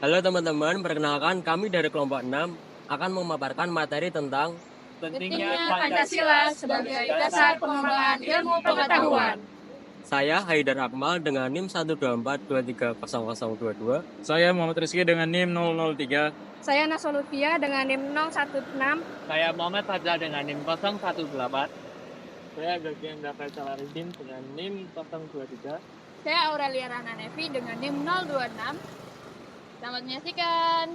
Halo teman-teman, perkenalkan kami dari kelompok 6 akan memaparkan materi tentang Pentingnya Pancasila sebagai dasar pengembangan ilmu pengetahuan. saya Haidar Akmal dengan NIM 124230022. Saya Muhammad Rizky dengan NIM 003. Saya Nasolufia dengan NIM 016. Saya Muhammad Fadla dengan NIM 018. Saya Gagian David Salaridin dengan NIM 023. Saya Aurelia Rana Nevi dengan NIM 026. Selamat menyaksikan.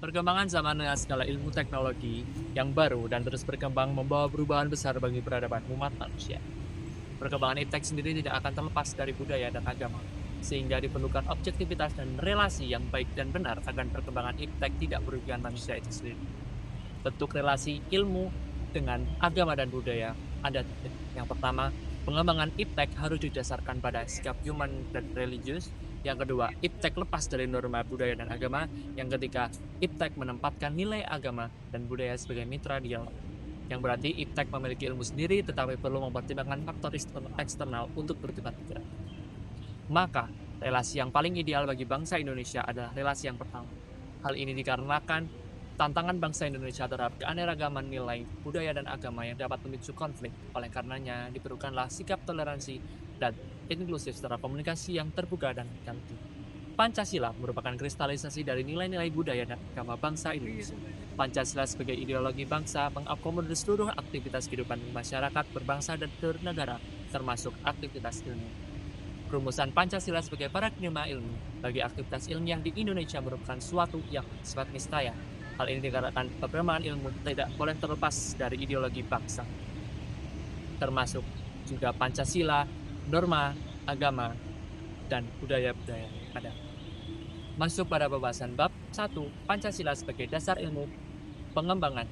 Perkembangan zaman dengan skala ilmu teknologi yang baru dan terus berkembang membawa perubahan besar bagi peradaban umat manusia. Perkembangan iptek sendiri tidak akan terlepas dari budaya dan agama, sehingga diperlukan objektivitas dan relasi yang baik dan benar agar perkembangan iptek tidak merugikan manusia itu sendiri. Bentuk relasi ilmu dengan agama dan budaya ada tiga. Yang pertama, pengembangan iptek harus didasarkan pada sikap human dan religius. Yang kedua, iptek lepas dari norma budaya dan agama. Yang ketiga, iptek menempatkan nilai agama dan budaya sebagai mitra dialog. Yang berarti iptek memiliki ilmu sendiri tetapi perlu mempertimbangkan faktor eksternal untuk berdebat pikiran. Maka, relasi yang paling ideal bagi bangsa Indonesia adalah relasi yang pertama. Hal ini dikarenakan tantangan bangsa Indonesia terhadap keanekaragaman nilai, budaya, dan agama yang dapat memicu konflik. Oleh karenanya, diperlukanlah sikap toleransi dan inklusif secara komunikasi yang terbuka dan ganti. Pancasila merupakan kristalisasi dari nilai-nilai budaya dan agama bangsa Indonesia. Pancasila sebagai ideologi bangsa mengakomodir seluruh aktivitas kehidupan masyarakat, berbangsa, dan bernegara, termasuk aktivitas ilmiah. Rumusan Pancasila sebagai paradigma ilmu bagi aktivitas ilmiah di Indonesia merupakan suatu yang bersifat niscaya. Hal ini dikarenakan perkembangan ilmu tidak boleh terlepas dari ideologi bangsa, termasuk juga Pancasila, norma, agama, dan budaya-budaya yang ada. Masuk pada pembahasan bab 1, Pancasila sebagai dasar ilmu pengembangan.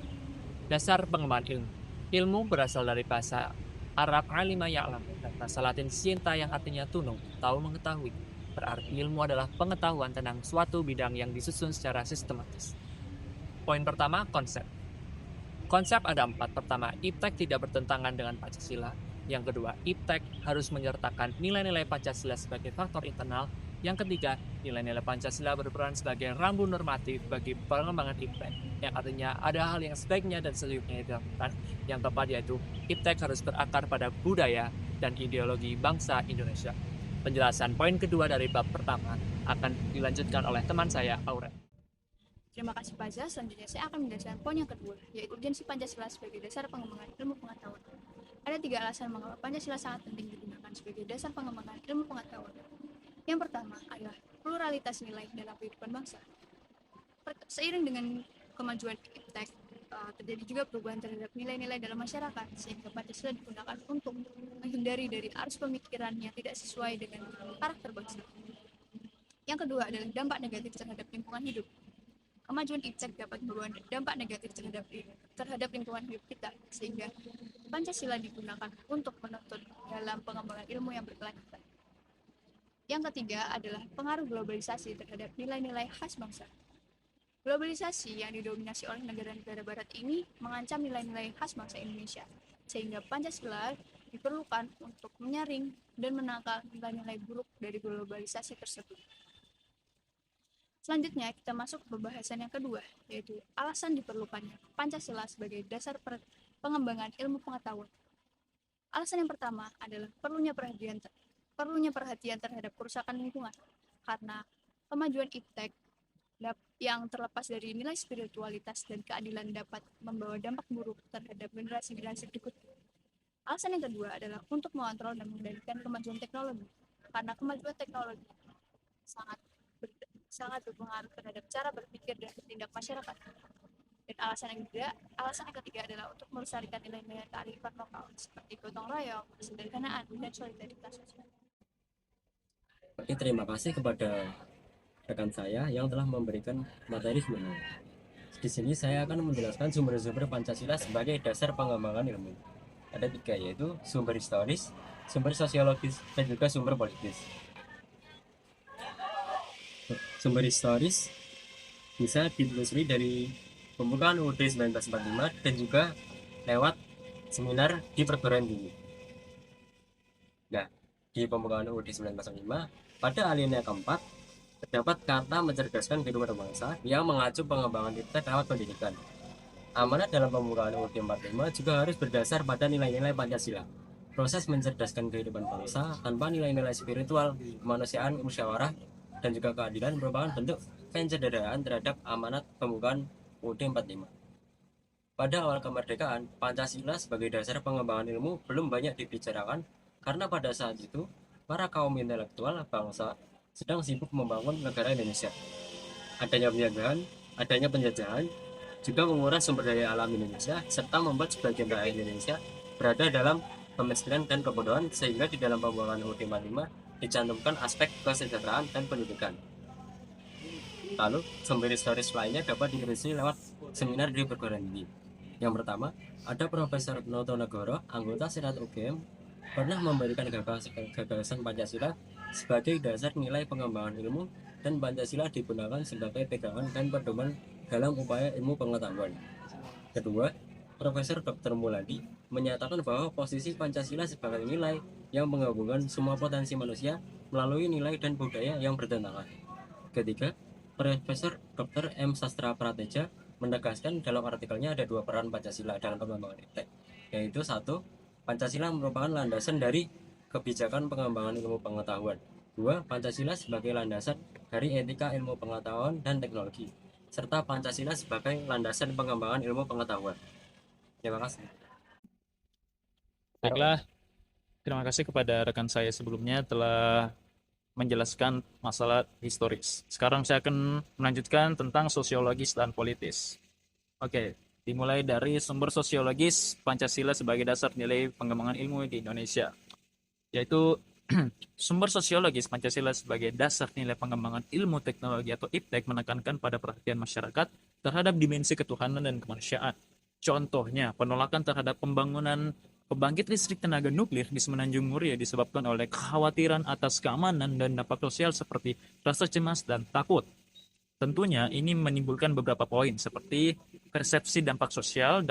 Dasar pengembangan ilmu. Ilmu berasal dari bahasa Arab alima ya'lam dan bahasa Latin scientia yang artinya tunung, tahu mengetahui. Berarti ilmu adalah pengetahuan tentang suatu bidang yang disusun secara sistematis. Poin pertama, konsep. Konsep ada 4. Pertama, iptek tidak bertentangan dengan Pancasila. Yang kedua, iptek harus menyertakan nilai-nilai Pancasila sebagai faktor internal. Yang ketiga, nilai-nilai Pancasila berperan sebagai rambu normatif bagi pengembangan iptek, yang artinya ada hal yang sebaiknya dan selayaknya dilakukan. Yang keempat yaitu, iptek harus berakar pada budaya dan ideologi bangsa Indonesia. Penjelasan poin kedua dari bab pertama akan dilanjutkan oleh teman saya, Aurel. Terima kasih Pak Zah. Selanjutnya saya akan menjelaskan poin yang kedua, yaitu urgensi Pancasila sebagai dasar pengembangan ilmu pengetahuan. Ada 3 alasan mengapa Pancasila sangat penting digunakan sebagai dasar pengembangan ilmu pengetahuan. Yang pertama adalah pluralitas nilai dalam kehidupan bangsa. Seiring dengan kemajuan iptek, terjadi juga perubahan terhadap nilai-nilai dalam masyarakat, sehingga Pancasila digunakan untuk menghindari dari arus pemikiran yang tidak sesuai dengan karakter bangsa. Yang kedua adalah dampak negatif terhadap lingkungan hidup. Kemajuan iptek dapat membawa dampak negatif terhadap lingkungan hidup kita, sehingga Pancasila digunakan untuk menuntut dalam pengembangan ilmu yang berkelanjutan. Yang ketiga adalah pengaruh globalisasi terhadap nilai-nilai khas bangsa. Globalisasi yang didominasi oleh negara-negara barat ini mengancam nilai-nilai khas bangsa Indonesia, sehingga Pancasila diperlukan untuk menyaring dan menangkal nilai-nilai buruk dari globalisasi tersebut. Selanjutnya kita masuk ke pembahasan yang kedua, yaitu alasan diperlukannya Pancasila sebagai dasar pengembangan ilmu pengetahuan. Alasan yang pertama adalah perlunya perhatian terhadap kerusakan lingkungan, karena kemajuan iptek yang terlepas dari nilai spiritualitas dan keadilan dapat membawa dampak buruk terhadap generasi-generasi berikutnya. Alasan yang kedua adalah untuk mengontrol dan mengendalikan kemajuan teknologi, karena kemajuan teknologi sangat berpengaruh terhadap cara berpikir dan bertindak masyarakat. Dan alasan yang ketiga adalah untuk melestarikan nilai-nilai kearifan lokal seperti gotong royong, kesederhanaan, dan solidaritas sosial. Oke, terima kasih kepada rekan saya yang telah memberikan materi sebelumnya. Di sini saya akan menjelaskan sumber-sumber Pancasila sebagai dasar pengembangan ilmu. Ada 3, yaitu sumber historis, sumber sosiologis, dan juga sumber politis. Sumber historis bisa ditelusuri dari pembukaan UUD 1945 dan juga lewat seminar di perguruan tinggi. Nah, di pembukaan UUD 1945 pada alinea keempat dapat kata mencerdaskan kehidupan bangsa yang mengacu pengembangan iptek lewat pendidikan. Amanat dalam pembukaan UUD 45 juga harus berdasar pada nilai-nilai Pancasila. Proses mencerdaskan kehidupan bangsa tanpa nilai-nilai spiritual, kemanusiaan, musyawarah, dan juga keadilan merupakan bentuk pencederaan terhadap amanat pembukaan UUD 45. Pada awal kemerdekaan, Pancasila sebagai dasar pengembangan ilmu belum banyak dibicarakan karena pada saat itu, para kaum intelektual bangsa sedang sibuk membangun negara Indonesia. Adanya penjajahan, juga menguras sumber daya alam Indonesia, serta membuat sebagian rakyat Indonesia berada dalam kemiskinan dan kebodohan, sehingga di dalam pembukaan UUD 45 dicantumkan aspek kesejahteraan dan pendidikan. Lalu, sumber historis lainnya dapat ditelusuri lewat seminar di perguruan tinggi. Yang pertama, ada Profesor Noto Negoro, anggota Senat UGM, pernah memberikan gagasan Pancasila sebagai dasar nilai pengembangan ilmu, dan Pancasila digunakan sebagai pegangan dan pedoman dalam upaya ilmu pengetahuan. Kedua, Profesor Dr. Muladi menyatakan bahwa posisi Pancasila sebagai nilai yang menggabungkan semua potensi manusia melalui nilai dan budaya yang bertentangan. Ketiga, Profesor Dr. M. Sastra Prateja menegaskan dalam artikelnya ada dua peran Pancasila dalam pengembangan iptek, yaitu satu, Pancasila merupakan landasan dari kebijakan pengembangan ilmu pengetahuan. Dua, Pancasila sebagai landasan dari etika ilmu pengetahuan dan teknologi, serta Pancasila sebagai landasan pengembangan ilmu pengetahuan. Terima kasih. Baiklah, terima kasih kepada rekan saya sebelumnya telah menjelaskan masalah historis. Sekarang saya akan melanjutkan tentang sosiologis dan politis. Oke, dimulai dari sumber sosiologis Pancasila sebagai dasar nilai pengembangan ilmu di Indonesia, yaitu sumber sosiologis Pancasila sebagai dasar nilai pengembangan ilmu teknologi atau iptek menekankan pada perhatian masyarakat terhadap dimensi ketuhanan dan kemanusiaan. Contohnya, penolakan terhadap pembangunan pembangkit listrik tenaga nuklir di Semenanjung Muria disebabkan oleh kekhawatiran atas keamanan dan dampak sosial seperti rasa cemas dan takut. Tentunya ini menimbulkan beberapa poin seperti persepsi dampak sosial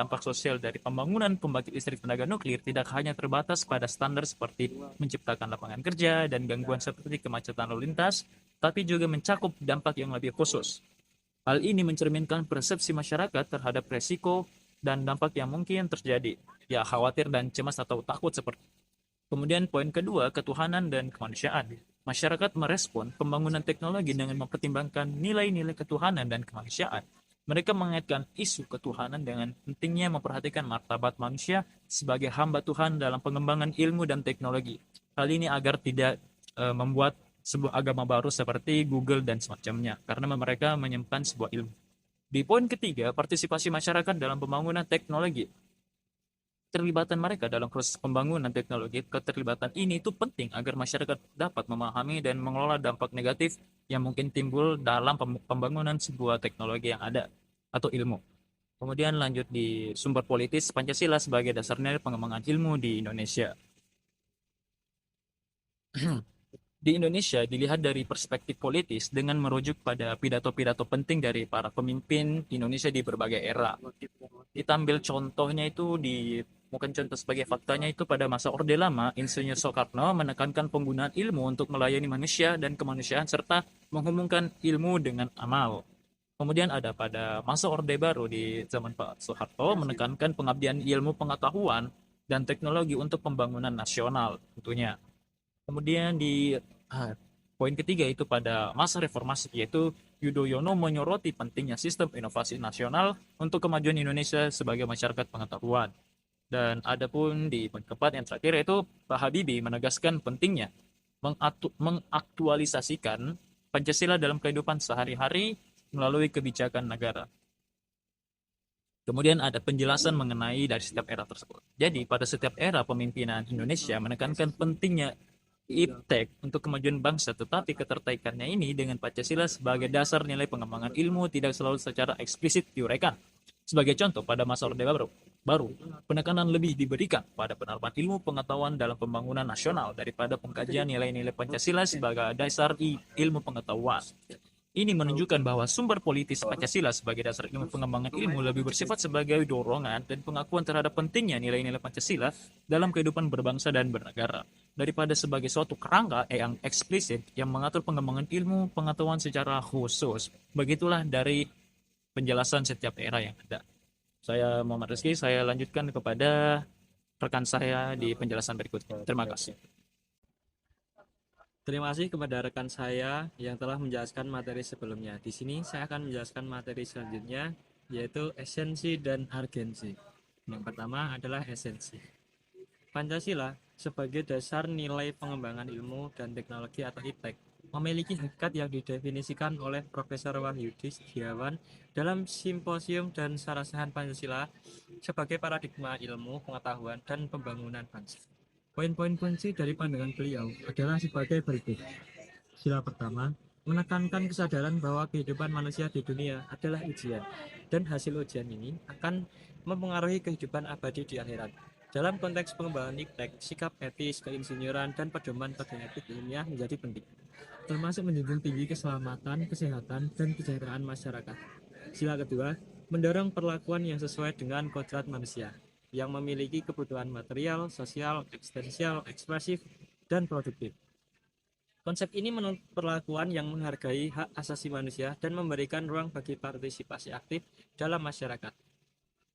dari pembangunan pembangkit listrik tenaga nuklir tidak hanya terbatas pada standar seperti menciptakan lapangan kerja dan gangguan seperti kemacetan lalu lintas, tapi juga mencakup dampak yang lebih khusus. Hal ini mencerminkan persepsi masyarakat terhadap resiko dan dampak yang mungkin terjadi, ya khawatir dan cemas atau takut seperti. Kemudian poin kedua, ketuhanan dan kemanusiaan. Masyarakat merespon pembangunan teknologi dengan mempertimbangkan nilai-nilai ketuhanan dan kemanusiaan. Mereka mengaitkan isu ketuhanan dengan pentingnya memperhatikan martabat manusia sebagai hamba Tuhan dalam pengembangan ilmu dan teknologi. Hal ini agar tidak membuat sebuah agama baru seperti Google dan semacamnya, karena mereka menyimpan sebuah ilmu. Di poin ketiga, partisipasi masyarakat dalam pembangunan teknologi. Keterlibatan mereka dalam proses pembangunan teknologi, keterlibatan ini itu penting agar masyarakat dapat memahami dan mengelola dampak negatif yang mungkin timbul dalam pembangunan sebuah teknologi yang ada atau ilmu. Kemudian lanjut di sumber politis, Pancasila sebagai dasar nilai pengembangan ilmu di Indonesia. Di Indonesia dilihat dari perspektif politis dengan merujuk pada pidato-pidato penting dari para pemimpin Indonesia di berbagai era. Kita ambil contohnya itu bukan contoh sebagai faktanya itu pada masa Orde Lama, Insinyur Soekarno menekankan penggunaan ilmu untuk melayani manusia dan kemanusiaan serta menghubungkan ilmu dengan amal. Kemudian ada pada masa Orde Baru di zaman Pak Soeharto menekankan pengabdian ilmu pengetahuan dan teknologi untuk pembangunan nasional tentunya. Kemudian di poin ketiga itu pada masa reformasi, yaitu Yudhoyono menyoroti pentingnya sistem inovasi nasional untuk kemajuan Indonesia sebagai masyarakat pengetahuan. Dan ada pun di poin keempat yang terakhir yaitu Pak Habibie menegaskan pentingnya mengaktualisasikan Pancasila dalam kehidupan sehari-hari melalui kebijakan negara. Kemudian ada penjelasan mengenai dari setiap era tersebut. Jadi pada setiap era pemimpinan Indonesia menekankan pentingnya iptek untuk kemajuan bangsa, tetapi ketertarikannya ini dengan Pancasila sebagai dasar nilai pengembangan ilmu tidak selalu secara eksplisit diuraikan. Sebagai contoh, pada masa Orde Baru, penekanan lebih diberikan pada penerapan ilmu pengetahuan dalam pembangunan nasional daripada pengkajian nilai-nilai Pancasila sebagai dasar ilmu pengetahuan. Ini menunjukkan bahwa sumber politis Pancasila sebagai dasar ilmu pengembangan ilmu lebih bersifat sebagai dorongan dan pengakuan terhadap pentingnya nilai-nilai Pancasila dalam kehidupan berbangsa dan bernegara. daripada sebagai suatu kerangka yang eksplisit yang mengatur pengembangan ilmu pengetahuan secara khusus. Begitulah dari penjelasan setiap era yang ada. Saya Muhammad Rizky, saya lanjutkan kepada rekan saya di penjelasan berikutnya. Terima kasih. Terima kasih kepada rekan saya yang telah menjelaskan materi sebelumnya. Di sini saya akan menjelaskan materi selanjutnya, yaitu esensi dan urgensi. Yang pertama adalah esensi. Pancasila sebagai dasar nilai pengembangan ilmu dan teknologi atau IPTEK memiliki hakikat yang didefinisikan oleh Profesor Wahyudi Setiawan dalam Simposium dan Sarasehan Pancasila sebagai paradigma ilmu, pengetahuan, dan pembangunan bangsa. Poin-poin kunci dari pandangan beliau adalah sebagai berikut. Sila pertama, menekankan kesadaran bahwa kehidupan manusia di dunia adalah ujian, dan hasil ujian ini akan mempengaruhi kehidupan abadi di akhirat. Dalam konteks pengembangan IPTEK, sikap etis, keinsinyuran, dan pedoman pada etik ilmiah menjadi penting, termasuk menjunjung tinggi keselamatan, kesehatan, dan kesejahteraan masyarakat. Sila kedua, mendorong perlakuan yang sesuai dengan kodrat manusia, yang memiliki kebutuhan material, sosial, eksistensial, ekspresif, dan produktif. Konsep ini menuntut perlakuan yang menghargai hak asasi manusia dan memberikan ruang bagi partisipasi aktif dalam masyarakat.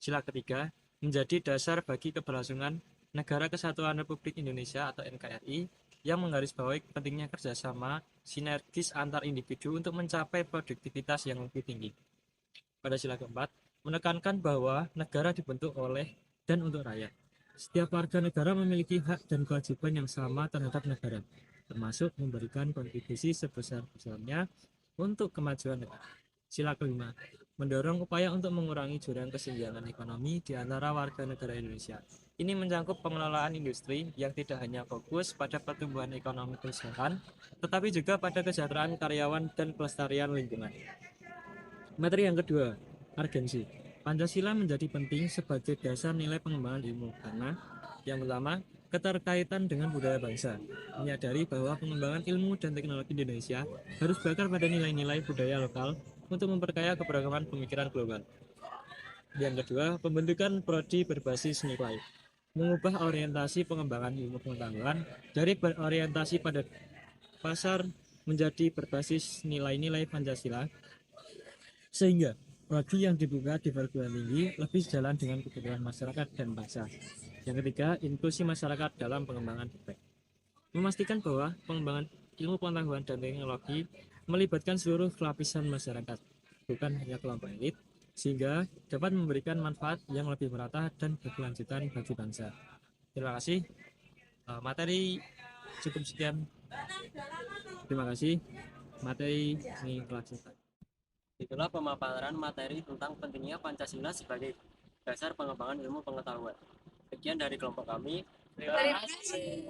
Sila ketiga, menjadi dasar bagi keberlangsungan Negara Kesatuan Republik Indonesia atau NKRI yang menggarisbawahi pentingnya kerjasama sinergis antar individu untuk mencapai produktivitas yang lebih tinggi. Pada sila keempat, menekankan bahwa negara dibentuk oleh dan untuk rakyat. Setiap warga negara memiliki hak dan kewajiban yang sama terhadap negara, termasuk memberikan kontribusi sebesar-besarnya untuk kemajuan negara. Sila kelima, mendorong upaya untuk mengurangi jurang kesenjangan ekonomi di antara warga negara Indonesia. Ini mencakup pengelolaan industri yang tidak hanya fokus pada pertumbuhan ekonomi perusahaan, tetapi juga pada kesejahteraan karyawan dan kelestarian lingkungan. Materi yang kedua, urgensi. Pancasila menjadi penting sebagai dasar nilai pengembangan ilmu karena yang pertama, keterkaitan dengan budaya bangsa. Menyadari bahwa pengembangan ilmu dan teknologi di Indonesia harus berakar pada nilai-nilai budaya lokal untuk memperkaya keberagaman pemikiran global. Yang kedua, pembentukan prodi berbasis nilai. Mengubah orientasi pengembangan ilmu pengetahuan dari berorientasi pada pasar menjadi berbasis nilai-nilai Pancasila, sehingga prodi yang dibuka di perguruan tinggi lebih sejalan dengan kebutuhan masyarakat dan bangsa. Yang ketiga, inklusi masyarakat dalam pengembangan IPTEK. Memastikan bahwa pengembangan ilmu pengetahuan dan teknologi melibatkan seluruh lapisan masyarakat, bukan hanya kelompok elit, sehingga dapat memberikan manfaat yang lebih merata dan berkelanjutan bagi bangsa. Terima kasih. Materi cukup sekian. Terima kasih. Materi ini telah selesai. Itulah pemaparan materi tentang pentingnya Pancasila sebagai dasar pengembangan ilmu pengetahuan. Sekian dari kelompok kami. Terima kasih.